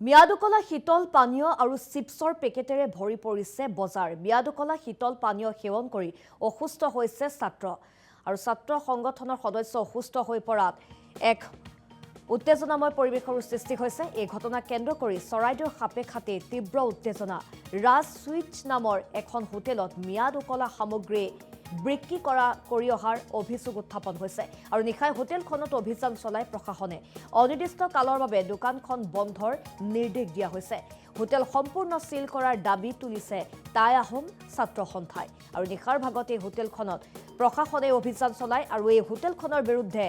মিয়াদুকলা শীতল পানীয় আৰু চিপছৰ পেকেটেৰে ভৰি পৰিছে বজাৰ। মিয়াদুকলা শীতল পানীয় সেৱন কৰি অসুস্থ হৈছে ছাত্ৰ আৰু ছাত্ৰ সংগঠনৰ সদস্য অসুস্থ হৈ পৰাত এক উত্তেজনাময় পৰিৱেশৰ সৃষ্টি হৈছে। এই ঘটনা কেন্দ্ৰ কৰি চৰাইদেউৰ সাপেখাতে তীব্ৰ উত্তেজনা। ৰাজ সুইটছ নামৰ এখন হোটেলত মিয়াদুকলা সামগ্ৰী বিক্ৰী কৰি অহাৰ অভিযোগ উত্থাপন হৈছে আৰু নিশাই হোটেলখনত অভিযান চলাই প্ৰশাসনে অনিৰ্দিষ্ট কালৰ বাবে দোকানখন বন্ধৰ নিৰ্দেশ দিয়া হৈছে। হোটেল সম্পূৰ্ণ সিল কৰাৰ দাবী তুলিছে টাই আহোম ছাত্ৰ সন্থাই আৰু নিশাৰ ভাগতে হোটেলখনত প্ৰশাসনে অভিযান চলাই আৰু এই হোটেলখনৰ বিৰুদ্ধে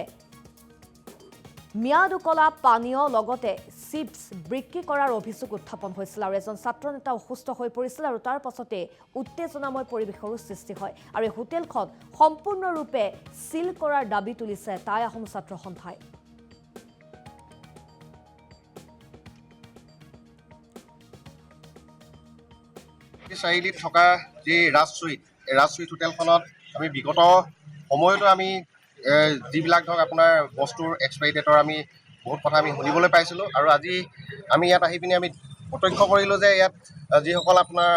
মিয়াদুকলা পানীয় লগতে চিপছ বিক্ৰী কৰাৰ অভিযোগ উত্থাপন হৈছিল আৰু এজন ছাত্ৰ নেতা অসুস্থ হৈ পৰিছিল আৰু তাৰ পাছতে উত্তেজনাময় পৰিৱেশৰো সৃষ্টি হয় আৰু এই হোটেলখন সম্পূৰ্ণৰূপে সিল কৰাৰ দাবী তুলিছে টাই আহোম ছাত্ৰ সন্থাই। চাৰিআলিত থকা যি ৰাজ সুইট হোটেলখনত আমি বিগত সময়তো আমি যিবিলাক ধৰক আপোনাৰ বস্তুৰ এক্সপাইৰী ডেটৰ আমি বহুত কথা আমি শুনিবলৈ পাইছিলোঁ আৰু আজি আমি ইয়াত আহি পিনি আমি প্ৰত্যক্ষ কৰিলোঁ যে ইয়াত যিসকল আপোনাৰ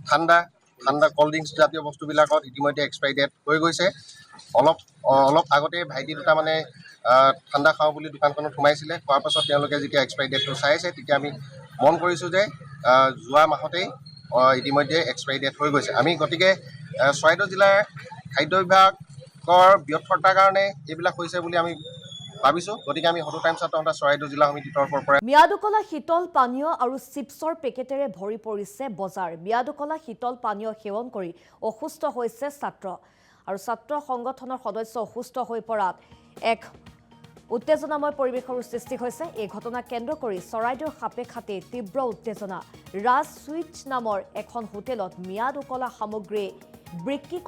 ঠাণ্ডা ক'ল্ড ড্ৰিংকছ জাতীয় বস্তুবিলাকত ইতিমধ্যে এক্সপাইৰী ডেট হৈ গৈছে। অলপ আগতে ভাইটি দুটা মানে ঠাণ্ডা খাওঁ বুলি দোকানখনত সোমাইছিলে। খোৱাৰ পাছত তেওঁলোকে যেতিয়া এক্সপাইৰী ডেটটো চাইছে তেতিয়া আমি মন কৰিছোঁ যে যোৱা মাহতেই ইতিমধ্যে এক্সপাইৰী ডেট হৈ গৈছে। আমি গতিকে চৰাইদেউ জিলাৰ খাদ্য বিভাগৰ ব্যৰ্থতাৰ কাৰণে এইবিলাক হৈছে বুলি আমি ভাবিছোঁ। গতিকে আমি সদৌ টাইমছ ছাত্ৰ সন্থা চৰাইদেউ জিলা সমিতিৰ তৰফৰ পৰা মিয়াদুকলা শীতল পানীয় আৰু চিপছৰ পেকেটেৰে ভৰি পৰিছে বজাৰ। মিয়াদুকলা শীতল পানীয় সেৱন কৰি অসুস্থ হৈছে ছাত্ৰ আৰু ছাত্ৰ সংগঠনৰ সদস্য অসুস্থ হৈ পৰাত এক উত্তেজনাময় পৰিৱেশৰ সৃষ্টি হৈছে। এই ঘটনা কেন্দ্ৰ কৰি চৰাইদেউৰ সাপেখাতে তীব্ৰ উত্তেজনা। ৰাজ সুইটছ নামৰ এখন হোটেলত মিয়াদুকলা সামগ্ৰী বিক্ৰী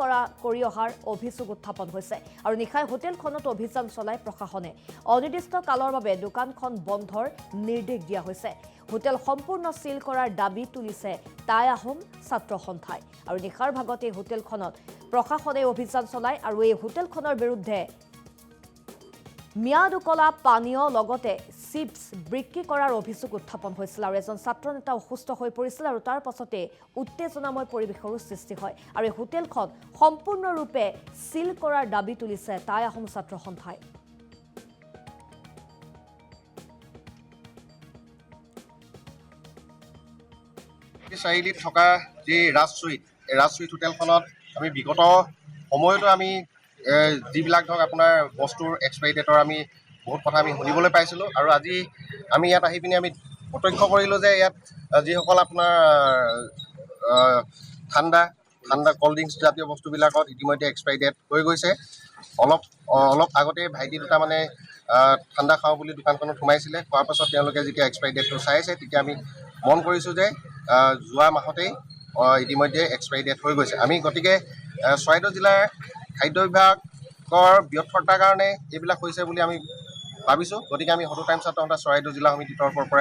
কৰি অহাৰ অভিযোগ উত্থাপন হৈছে আৰু নিশাই হোটেলখনত অভিযান চলাই প্ৰশাসনে অনিৰ্দিষ্ট কালৰ বাবে দোকানখন বন্ধৰ নিৰ্দেশ দিয়া হৈছে। হোটেল সম্পূৰ্ণ সিল কৰাৰ দাবী তুলিছে টাই আহোম ছাত্ৰ সন্থাই আৰু নিশাৰ ভাগতে হোটেলখনত প্ৰশাসনে অভিযান চলাই আৰু এই হোটেলখনৰ বিৰুদ্ধে মিয়াদুকলা পানীয় লগতে চিপছ বিক্ৰী কৰাৰ অভিযোগ উত্থাপন হৈছিল আৰু এজন ছাত্ৰ নেতা অসুস্থ হৈ পৰিছিল আৰু তাৰ পাছতে উত্তেজনাময় পৰিৱেশৰো সৃষ্টি হয় আৰু এই হোটেলখন সম্পূৰ্ণৰূপে সিল কৰাৰ দাবী তুলিছে টাই আহোম ছাত্ৰ সন্থাই। চাৰিআলিত থকা যি ৰাজ সুইট হোটেলখনত আমি বিগত সময়তো আমি যিবিলাক ধৰক আপোনাৰ বস্তুৰ এক্সপাইৰী ডেটৰ আমি বহুত কথা আমি শুনিবলৈ পাইছিলোঁ আৰু আজি আমি ইয়াত আহি পিনি আমি প্ৰত্যক্ষ কৰিলোঁ যে ইয়াত যিসকল আপোনাৰ ঠাণ্ডা ক'ল্ড ড্ৰিংকছ জাতীয় বস্তুবিলাকত ইতিমধ্যে এক্সপাইৰী ডেট হৈ গৈছে। অলপ আগতে ভাইটি দুটা মানে ঠাণ্ডা খাওঁ বুলি দোকানখনত সোমাইছিলে। খোৱাৰ পাছত তেওঁলোকে যেতিয়া এক্সপাইৰী ডেটটো চাইছে তেতিয়া আমি মন কৰিছোঁ যে যোৱা মাহতেই ইতিমধ্যে এক্সপাইৰী ডেট হৈ গৈছে। আমি গতিকে চৰাইদেউ জিলাৰ খাদ্য বিভাগৰ ব্যৰ্থতাৰ কাৰণে এইবিলাক হৈছে বুলি আমি ভাবিছোঁ। গতিকে আমি সদৌ টাইমছ ছাত্ৰ সন্থা চৰাইদেউ জিলা সমিতিৰ তৰফৰ পৰা